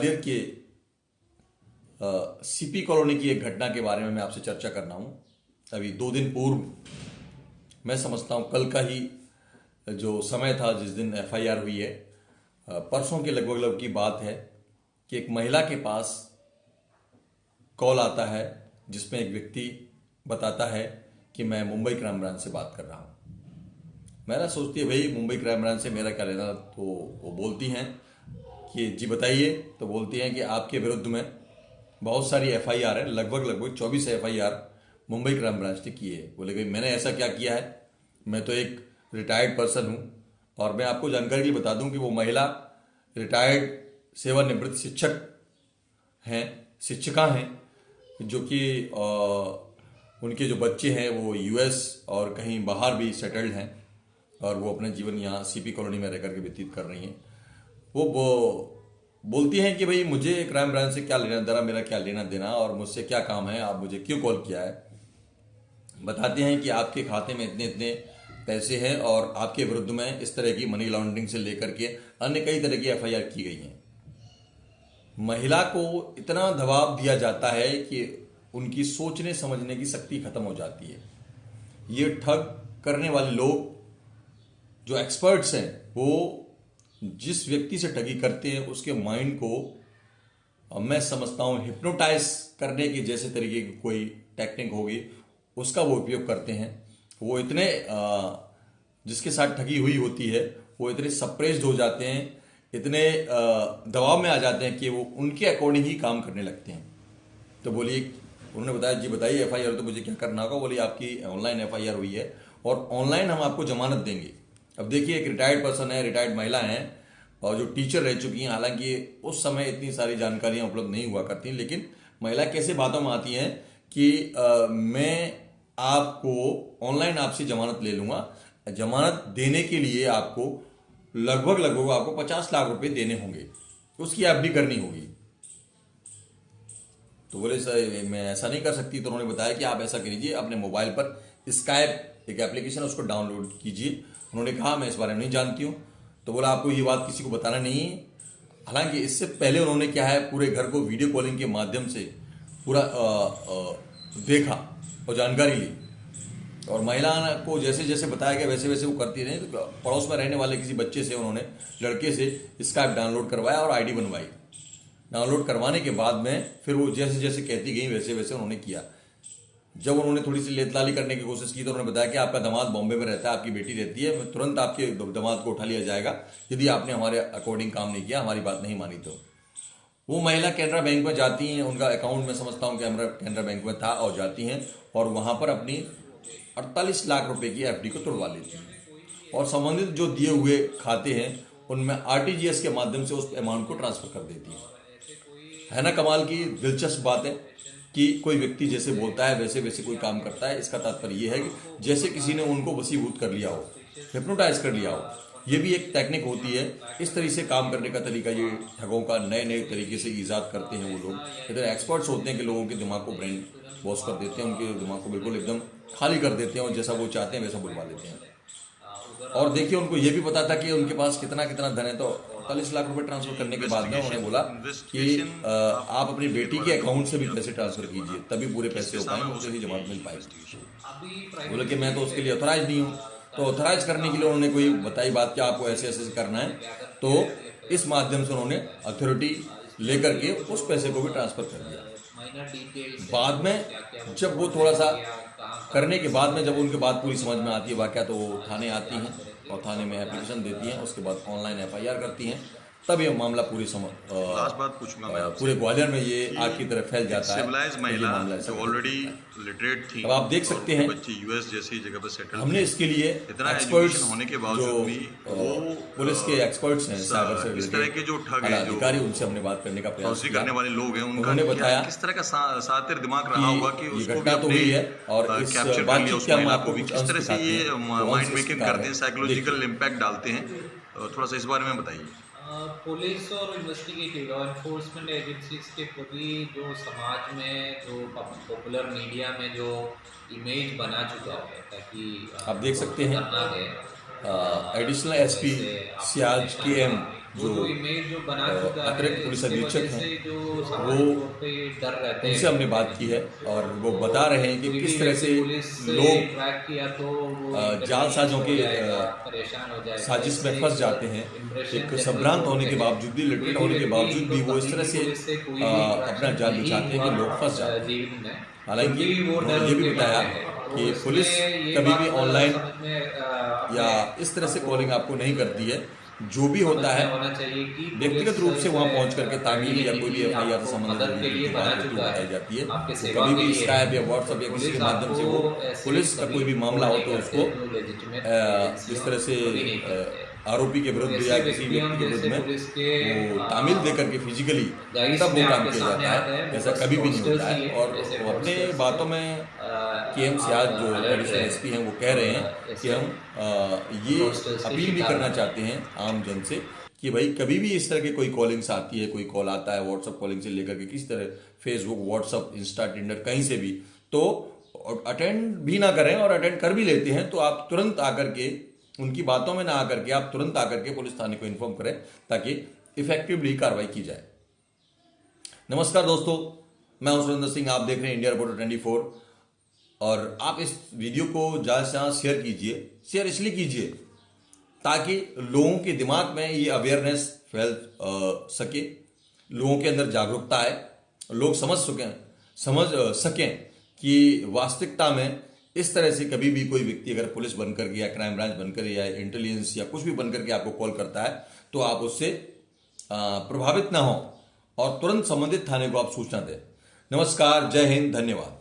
ग्वालियर के CP colony की एक घटना के बारे में मैं आपसे चर्चा करना हूं। अभी 2 दिन पूर्व, मैं समझता हूं कल का ही जो समय था जिस दिन एफआईआर हुई है, परसों के लगभग की बात है कि एक महिला के पास कॉल आता है जिसमें एक व्यक्ति बताता है कि मैं मुंबई क्राइम ब्रांच से बात कर रहा हूँ। मेरा सोचती है भाई मुंबई क्राइम ब्रांच से मेरा क्या लेना। तो वो बोलती हैं कि जी बताइए। तो बोलती हैं कि आपके विरुद्ध में बहुत सारी एफआईआर है, लगभग 24 एफआईआर मुंबई क्राइम ब्रांच ने की है। बोले भाई मैंने ऐसा क्या किया है, मैं तो एक रिटायर्ड पर्सन हूँ। और मैं आपको जानकारी के लिए बता दूं कि वो महिला रिटायर्ड सेवानिवृत्त शिक्षिका हैं, जो कि उनके जो बच्चे हैं वो यूएस और कहीं बाहर भी सेटल्ड हैं और वो अपना जीवन यहाँ सीपी कॉलोनी में रहकर के व्यतीत कर रही हैं। वो बोलती हैं कि भाई मुझे क्राइम ब्रांच से क्या लेना देना, मेरा क्या लेना देना और मुझसे क्या काम है, आप मुझे क्यों कॉल किया है। बताते हैं कि आपके खाते में इतने इतने पैसे हैं और आपके विरुद्ध में इस तरह की मनी लॉन्ड्रिंग से लेकर के अन्य कई तरह की एफआईआर की गई हैं। महिला को इतना दबाव दिया जाता है कि उनकी सोचने समझने की शक्ति खत्म हो जाती है। ये ठग करने वाले लोग जो एक्सपर्ट्स हैं, वो जिस व्यक्ति से ठगी करते हैं उसके माइंड को मैं समझता हूँ हिप्नोटाइज करने की जैसे तरीके की कोई टेक्निक होगी, उसका वो उपयोग करते हैं। वो इतने जिसके साथ ठगी हुई होती है वो इतने सप्रेस्ड हो जाते हैं, इतने दबाव में आ जाते हैं कि वो उनके अकॉर्डिंग ही काम करने लगते हैं। तो बोलिए, उन्होंने बताया जी बताइए एफआईआर तो मुझे क्या करना होगा। बोलिए आपकी ऑनलाइन एफआईआर हुई है और ऑनलाइन हम आपको जमानत देंगे। अब देखिए, एक रिटायर्ड पर्सन है, रिटायर्ड महिला हैं और जो टीचर रह चुकी हैं। हालांकि उस समय इतनी सारी जानकारियां उपलब्ध नहीं हुआ करती, लेकिन महिला कैसे बातों में आती हैं कि मैं आपको ऑनलाइन आपसे जमानत ले लूंगा। जमानत देने के लिए आपको लगभग आपको 50 लाख रुपए देने होंगे, उसकी एफडी करनी होगी। तो बोले सर मैं ऐसा नहीं कर सकती। तो उन्होंने बताया कि आप ऐसा कीजिए, अपने मोबाइल पर स्काइप एक एप्लीकेशन है उसको डाउनलोड कीजिए। उन्होंने कहा मैं इस बारे में नहीं जानती हूँ। तो बोला आपको ये बात किसी को बताना नहीं है। हालांकि इससे पहले उन्होंने क्या है, पूरे घर को वीडियो कॉलिंग के माध्यम से पूरा देखा और जानकारी ली और महिला को जैसे जैसे बताया गया वैसे वैसे वो करती रही। तो पड़ोस में रहने वाले किसी बच्चे से, उन्होंने लड़के से स्काइप डाउनलोड करवाया और आईडी बनवाई। डाउनलोड करवाने के बाद में फिर वो जैसे जैसे कहती गई वैसे वैसे उन्होंने किया। जब उन्होंने थोड़ी सी लेतलाली करने की कोशिश की तो उन्होंने बताया कि आपका दामाद बॉम्बे में रहता है, आपकी बेटी रहती है, तुरंत आपके दामाद को उठा लिया जाएगा यदि आपने हमारे अकॉर्डिंग काम नहीं किया, हमारी बात नहीं मानी। तो वो महिला कैनरा बैंक में जाती हैं, उनका अकाउंट में समझता हूँ कैनरा बैंक में था, और जाती हैं और वहाँ पर अपनी 48 लाख रुपए की एफडी को तोड़वा लेती हैं और संबंधित जो दिए हुए खाते हैं उनमें आरटीजीएस के माध्यम से उस अमाउंट को ट्रांसफर कर देती है ना कमाल की दिलचस्प बात है कि कोई व्यक्ति जैसे बोलता है वैसे वैसे कोई काम करता है। इसका तात्पर्य यह है कि जैसे किसी ने उनको वशीभूत कर लिया हो, हिप्नोटाइज कर लिया हो। ये भी एक टेक्निक होती है। इस तरह से काम करने का तरीका ये ठगों का नए नए तरीके से ईजाद करते हैं वो लोग। इधर एक्सपर्ट्स होते हैं कि लोगों के दिमाग को ब्रेन वॉश कर देते हैं, उनके दिमाग को बिल्कुल एकदम खाली कर देते हैं और जैसा वो चाहते हैं वैसा बुलवा देते हैं। और देखिए, उनको ये भी पता था कि उनके पास कितना कितना धन है। तो 48 लाख रुपए ट्रांसफर करने के बाद में उन्होंने बोला कि आप अपनी बेटी के अकाउंट से भी पैसे ट्रांसफर कीजिए, तभी पूरे पैसे हो पाएंगे, उसे ही जमानत मिल पाएगी। बोले कि मैं तो उसके लिए ऑथराइज नहीं हूँ। तो ऑथराइज करने के लिए उन्होंने कोई बताई बात कि आपको ऐसे ऐसे करना है। तो इस माध्यम से उन्होंने अथॉरिटी लेकर के उस पैसे को भी ट्रांसफर कर दिया। बाद में जब वो थोड़ा सा करने के बाद में जब उनके बात पूरी समझ में आती है वाकया, तो वो थाने आती हैं और थाने में एप्लीकेशन देती हैं। उसके बाद ऑनलाइन एफआईआर करती हैं। तब ये मामला पूरी बात पूछूंगा मैं पूरे ग्वालियर में ये आग की तरफ फैल जाता है। सिविलाइज्ड महिला जो ऑलरेडी लिटरेट थी, अब आप देख सकते हैं बच्चे यूएस जैसी जगह पर सेटल, हमने इसके लिए इतना एक्सपर्ट्स होने के बावजूद भी वो पुलिस के एक्सपर्ट्स हैं, साइबर से इस तरह के जो ठग हैं, जो अधिकारी, उनसे हमने बात करने का प्रयास किया। करने वाले लोग हैं, उन्होंने बताया किस तरह का सातिर दिमाग रहा होगा कि उसको घटना तो हुई है और इस बातचीत के हम आपको किस तरह से ये माइंड मेकिंग करते हैं, साइकोलॉजिकल इम्पैक्ट डालते हैं। थोड़ा सा इस बारे में बताइए। पुलिस और इन्वेस्टिगेटिव लॉ एनफोर्समेंट एजेंसीज के प्रति जो समाज में, जो पॉपुलर मीडिया में जो इमेज बना चुका है, ताकि आप देख सकते हैं एडिशनल एसपी सियाज के एम वो जो इमेज जो बना चुका है, अतिरिक्त पुलिस इसकी अधीक्षक वजह से हैं, जो वो सामाजिक तौर पे डर रहते हैं। उनसे हमने बात की है और वो बता रहे हैं कि कोई किस भी तरह व्यक्ति से पुलिस से लोग ट्रैक किया तो वो जालसाजों के परेशान हो जाएगा, साजिश में इससे फंस जाते हैं। impression एक generate संभ्रांत होने के होता है। बावजूद भी, कोई लिटरेट भी होने के व्यक्ति बावजूद भी इनको वो इस तरह से पुलिस कोई भी अपना interaction जाल नहीं बिछाते हैं कि हुआ, लोग फंस जाते हैं। जीवन में। हालांकि फिर भी वो उन्होंने डर ये भी उनके बताया मन में है। तो कि इसमें पुलिस ये कभी बात भी ऑनलाइन समझ में, या अपने इस तरह से आपको कॉलिंग आपको नहीं करती है। जो भी होता है होना चाहिए कि व्यक्तिगत रूप से वहां पहुंच करके तामील या कोई भी नीति एफआईआर आपको संबंधित मदद के लिए बना चुका उठाई है, जाती है। आपके तो सेवा कभी के भी लिए स्काइप या व्हाट्सएप या किसी के माध्यम से वो पुलिस का कोई भी मामला हो तो उसको इस तरह से आरोपी के विरुद्ध या किसी व्यक्ति के विरुद्ध में वो तामील दे करके फिजिकली तब वो काम किया जाता है, ऐसा कभी भी नहीं होता है। और वो अपने बातों में केएम सियाज जो एडिशनल एसपी हैं वो कह रहे हैं कि हम ये अपील भी करना चाहते हैं आम जन से कि भाई कभी भी इस तरह की कोई कॉलिंग्स आती है, कोई कॉल आता है व्हाट्सएप कॉलिंग से लेकर के किसी तरह फेसबुक, व्हाट्सएप, इंस्टा, टिंडर कहीं से भी, तो अटेंड भी ना करें और अटेंड कर भी लेते हैं तो आप तुरंत आकर के उनकी बातों में ना आकर के आप तुरंत आकर के पुलिस थाने को इन्फॉर्म करें ताकि इफेक्टिवली कार्रवाई की जाए। नमस्कार दोस्तों, मैं हूं सुरेंद्र सिंह, आप देख रहे हैं इंडिया रिपोर्टर 24 और आप इस वीडियो को ज़्यादा से ज़्यादा शेयर कीजिए। शेयर इसलिए कीजिए ताकि लोगों के दिमाग में ये अवेयरनेस फैल सके, लोगों के अंदर जागरूकता आए, लोग समझ सकें कि वास्तविकता में इस तरह से कभी भी कोई व्यक्ति अगर पुलिस बनकर के या क्राइम ब्रांच बनकर या इंटेलिजेंस या कुछ भी बनकर के आपको कॉल करता है तो आप उससे प्रभावित ना हो और तुरंत संबंधित थाने को आप सूचना दें। नमस्कार, जय हिंद, धन्यवाद।